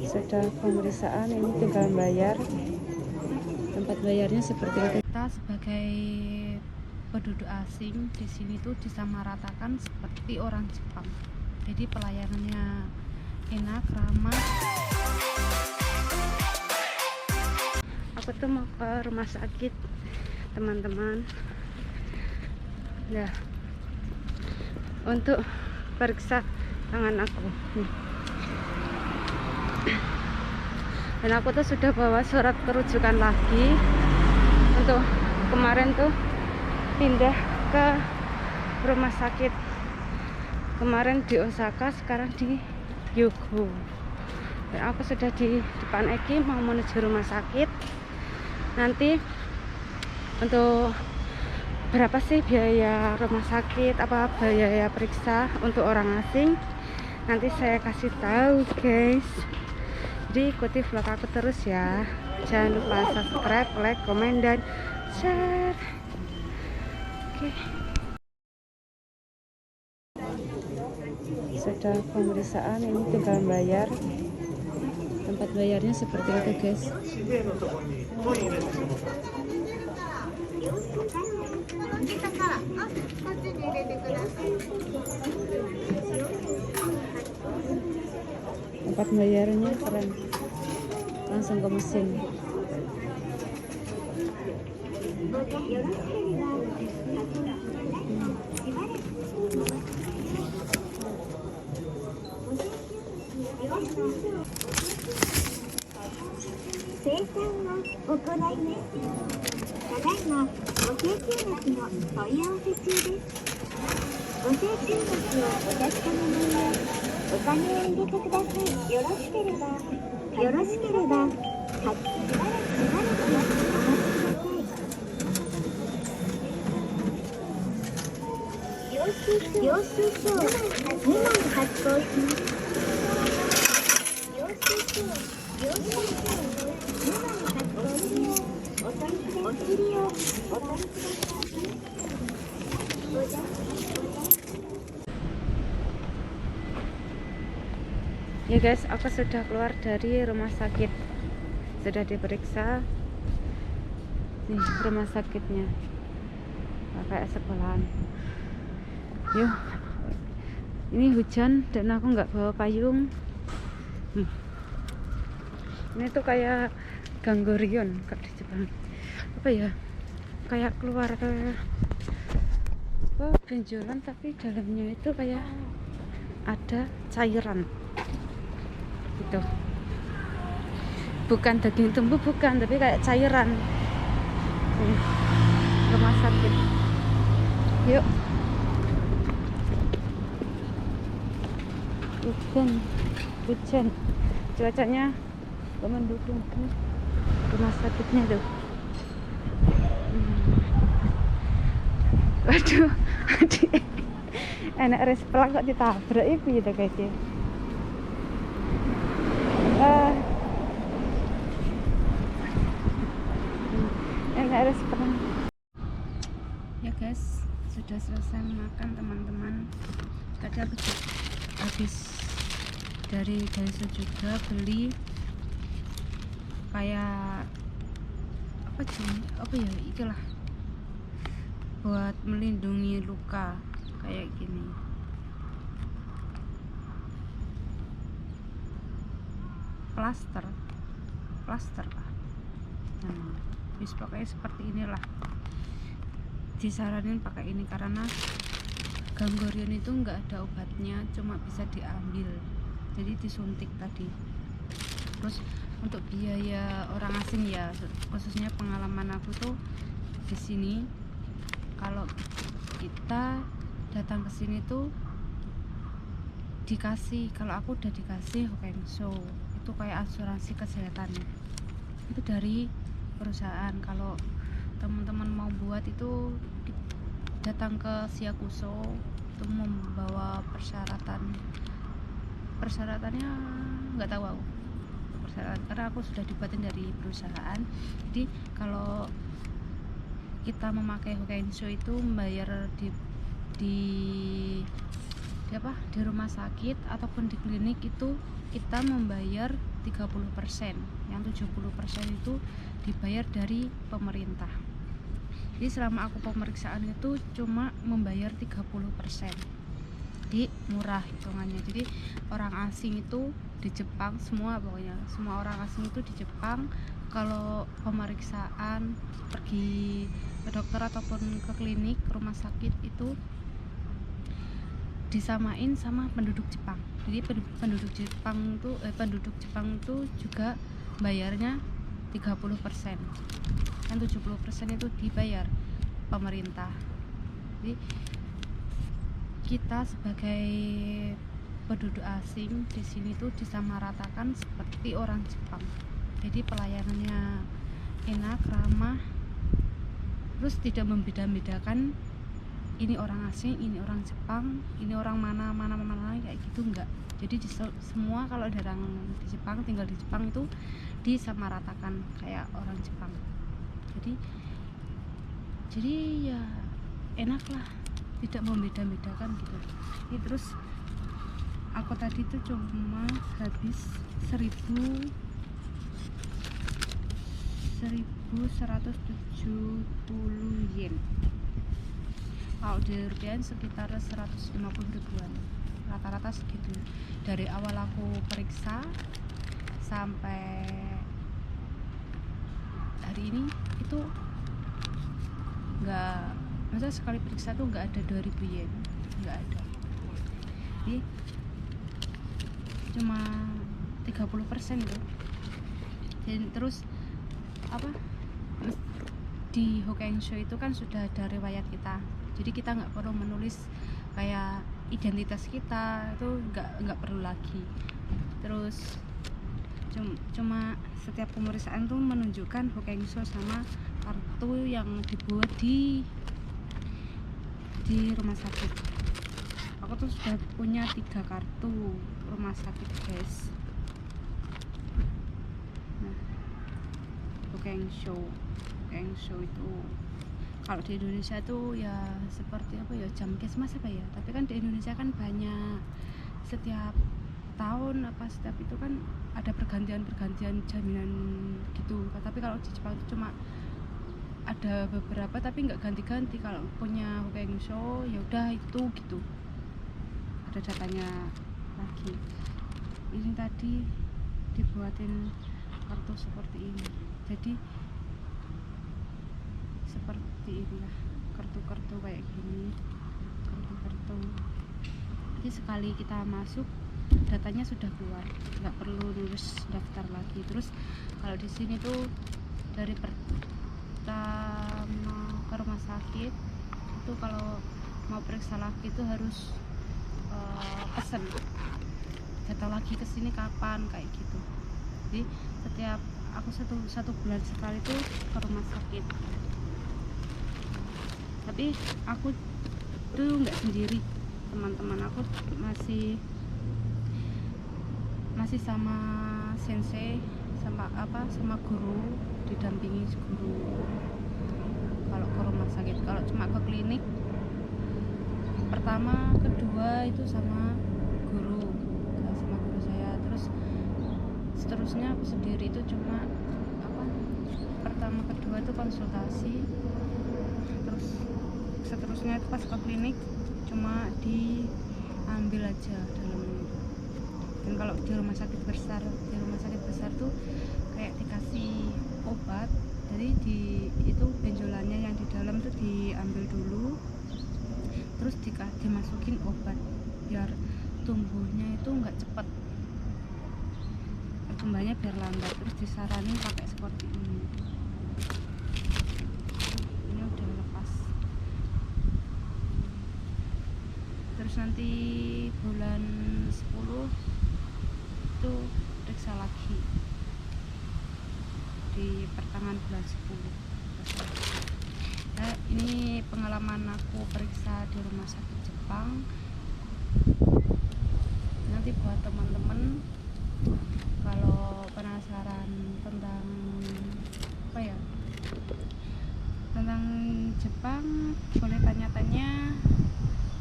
Sudah pemeriksaan, ini tinggal bayar. Tempat bayarnya seperti itu. Kita sebagai penduduk asing di sini tuh disamaratakan seperti orang Jepang. Jadi pelayanannya enak, ramah. Aku tuh mau ke rumah sakit, teman-teman. Nah, untuk periksa tangan aku. Dan aku tuh sudah bawa surat kerujukan lagi. Untuk kemarin tuh pindah ke rumah sakit. Kemarin di Osaka, sekarang di Hyogo. Dan aku sudah di depan Eki mau menuju rumah sakit. Nanti untuk berapa sih biaya rumah sakit, apa biaya periksa untuk orang asing, nanti saya kasih tahu guys. Jadi ikuti vlog aku terus ya. Jangan lupa subscribe, like, komen, dan share. Oke. Sudah pemeriksaan, ini tinggal bayar. Tempat bayarnya seperti itu guys. Tempat bayarnya keren, langsung ke mesin. Ya guys, aku sudah keluar dari rumah sakit. Sudah diperiksa. Nih rumah sakitnya. Kayak sekolahan. Yuk. Ini hujan dan aku nggak bawa payung. Ini tuh kayak Ganggorion kalau di Jepang. Apa ya? Kayak keluar ke benjolan, tapi dalamnya itu kayak ada cairan. Gitu. Bukan daging tumbuh, bukan, tapi kayak cairan. Rumah sakit. Yuk. Hujan. Cuacanya mendukung. Rumah sakitnya tuh. Waduh, enak resplak kok ditabrak itu gitu kayaknya. Enak resplak. Ya guys, sudah selesai makan teman-teman. Tadi aku habis dari Daiso juga beli kayak apa ya, itulah buat melindungi luka kayak gini. Plaster lah. Bis pokoknya seperti inilah. Disaranin pakai ini karena Ganggorion itu nggak ada obatnya, cuma bisa diambil, jadi disuntik tadi. Terus untuk biaya orang asing ya, khususnya pengalaman aku tuh di sini, kalau kita datang ke sini tuh dikasih, kalau aku udah dikasih Hokensho, itu kayak asuransi kesehatan itu dari perusahaan. Kalau teman-teman mau buat itu datang ke Siakuso, itu membawa persyaratannya nggak tahu aku persyaratan, karena aku sudah dibuatin dari perusahaan. Jadi kalau kita memakai Hokensho itu membayar di di rumah sakit ataupun di klinik itu kita membayar 30%, yang 70% itu dibayar dari pemerintah. Jadi selama aku pemeriksaan itu cuma membayar 30%. Jadi murah hitungannya. Jadi orang asing itu di Jepang, semua orang asing itu di Jepang kalau pemeriksaan pergi ke dokter ataupun ke klinik, rumah sakit itu disamain sama penduduk Jepang. Jadi penduduk Jepang itu juga bayarnya 30%. Yang 70% itu dibayar pemerintah. Jadi kita sebagai penduduk asing di sini tuh disamaratakan seperti orang Jepang. Jadi pelayanannya enak, ramah, terus tidak membeda-bedakan ini orang asing, ini orang Jepang, ini orang mana kayak gitu, enggak. Jadi semua kalau ada orang di Jepang, tinggal di Jepang itu disamaratakan kayak orang Jepang. Jadi ya enak lah, tidak membeda-bedakan gitu. Ini terus aku tadi tuh cuma habis 1.170 yen. Kalau di rupiah sekitar 150 ribuan, rata-rata segitu. Dari awal aku periksa sampai hari ini itu enggak, maksudnya sekali periksa tuh enggak ada 2.000 yen, enggak ada. Jadi cuma 30% itu. Dan terus di Hokkaido itu kan sudah ada riwayat kita, jadi kita nggak perlu menulis kayak identitas kita, itu nggak perlu lagi. Terus cuma setiap pemeriksaan tuh menunjukkan Hokkaido sama kartu yang dibuat di rumah sakit. Aku tuh sudah punya 3 kartu rumah sakit, guys. Nah, Hokkaido itu kalau di Indonesia tuh ya seperti Jamkesmas ya, tapi kan di Indonesia kan banyak, setiap tahun setiap itu kan ada pergantian jaminan gitu. Tapi kalau di Jepang itu cuma ada beberapa tapi nggak ganti-ganti. Kalau punya Hokkaido ya udah itu gitu, ada datanya lagi. Ini tadi dibuatin kartu seperti ini, jadi seperti inilah kartu-kartu kayak gini, kartu. Jadi sekali kita masuk datanya sudah keluar, nggak perlu nulis daftar lagi. Terus kalau di sini tuh dari pertama ke rumah sakit itu kalau mau periksa lagi itu harus pesen, datang lagi ke sini kapan kayak gitu. Jadi setiap aku satu bulan sekali tuh ke rumah sakit. Tapi aku tuh nggak sendiri, teman-teman aku masih sama sensei, sama guru, didampingi guru kalau ke rumah sakit. Kalau cuma ke klinik pertama kedua itu sama guru saya. Terus seterusnya aku sendiri itu cuma pertama kedua itu konsultasi. Terus seterusnya itu pas ke klinik cuma diambil aja dalamnya. Dan kalau di rumah sakit besar tuh kayak dikasih obat, jadi itu benjolannya yang di dalam tuh diambil dulu, terus dimasukin obat biar tumbuhnya itu nggak cepet, pertumbuhannya biar lambat. Terus disaranin pakai seperti ini. Terus nanti bulan 10 itu periksa lagi di pertengahan bulan 10. Nah, ini pengalaman aku periksa di rumah sakit Jepang. Nanti buat teman-teman kalau penasaran tentang tentang Jepang, boleh tanya-tanya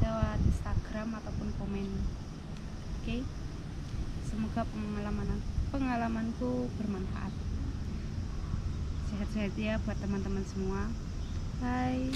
lewat Instagram ataupun komen Oke. Semoga pengalamanku bermanfaat. Sehat-sehat ya buat teman-teman semua. Bye.